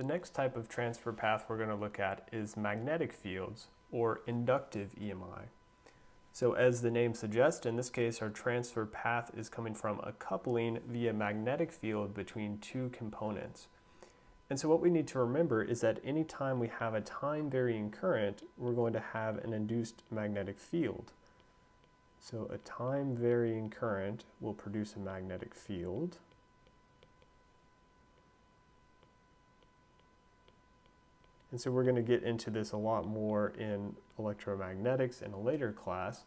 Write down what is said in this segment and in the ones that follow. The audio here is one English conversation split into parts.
The next type of transfer path we're going to look at is magnetic fields, or inductive EMI. So as the name suggests, in this case our transfer path is coming from a coupling via magnetic field between two components. And so what we need to remember is that anytime we have a time varying current, we're going to have an induced magnetic field. So a time varying current will produce a magnetic field. And so we're going to get into this a lot more in electromagnetics in a later class.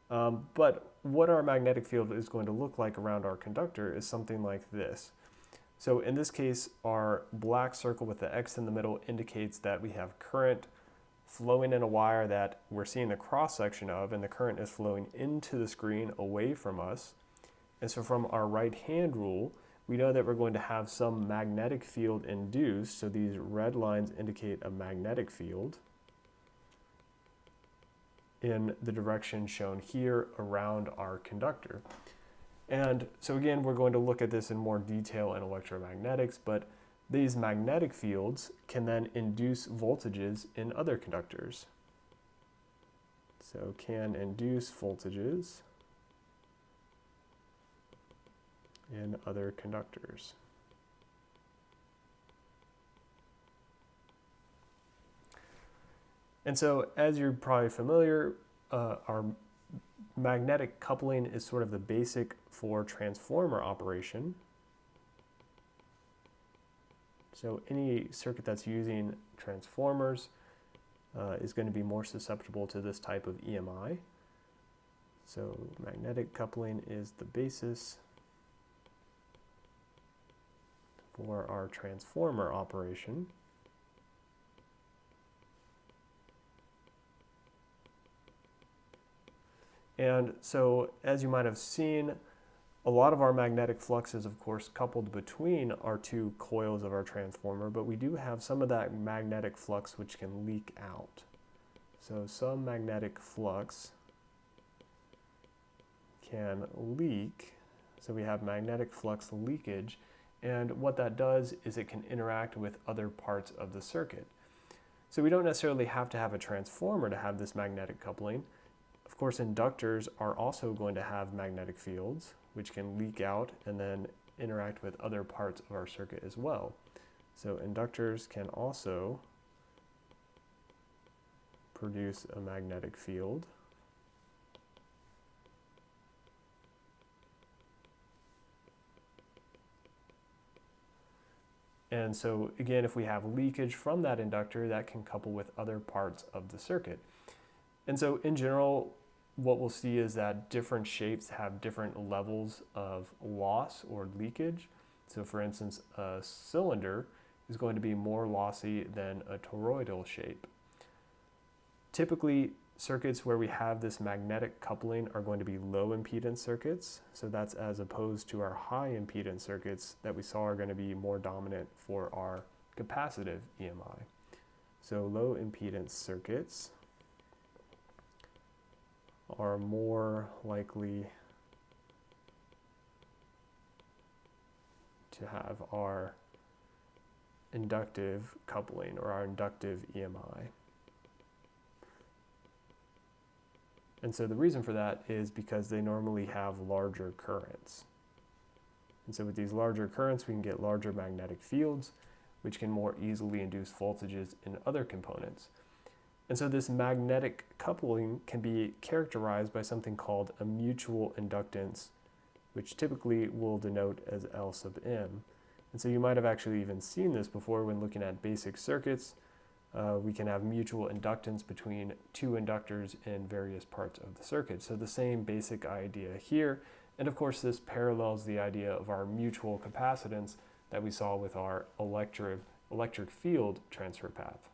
But what our magnetic field is going to look like around our conductor is something like this. So in this case, our black circle with the X in the middle indicates that we have current flowing in a wire that we're seeing the cross section of, and the current is flowing into the screen away from us. And so from our right hand rule, we know that we're going to have some magnetic field induced, so these red lines indicate a magnetic field in the direction shown here around our conductor. And so again, we're going to look at this in more detail in electromagnetics, but these magnetic fields can then induce voltages in other conductors. So can induce voltages in other conductors. And so as you're probably familiar, our magnetic coupling is sort of the basic for transformer operation. So any circuit that's using transformers is going to be more susceptible to this type of EMI. So magnetic coupling is the basis for our transformer operation. And so as you might have seen, a lot of our magnetic flux is of course coupled between our two coils of our transformer, but we do have some of that magnetic flux which can leak out. So some magnetic flux can leak. So we have magnetic flux leakage. And what that does is it can interact with other parts of the circuit. So we don't necessarily have to have a transformer to have this magnetic coupling. Of course, inductors are also going to have magnetic fields, which can leak out and then interact with other parts of our circuit as well. So inductors can also produce a magnetic field. And so again, if we have leakage from that inductor, that can couple with other parts of the circuit. And so in general, what we'll see is that different shapes have different levels of loss or leakage. So for instance, a cylinder is going to be more lossy than a toroidal shape. Typically, circuits where we have this magnetic coupling are going to be low impedance circuits. So that's as opposed to our high impedance circuits that we saw are going to be more dominant for our capacitive EMI. So low impedance circuits are more likely to have our inductive coupling or our inductive EMI. And so the reason for that is because they normally have larger currents. And so with these larger currents, we can get larger magnetic fields, which can more easily induce voltages in other components. And so this magnetic coupling can be characterized by something called a mutual inductance, which typically will denote as L sub M. And so you might have actually even seen this before when looking at basic circuits. We can have mutual inductance between two inductors in various parts of the circuit. So the same basic idea here. And of course, this parallels the idea of our mutual capacitance that we saw with our electric field transfer path.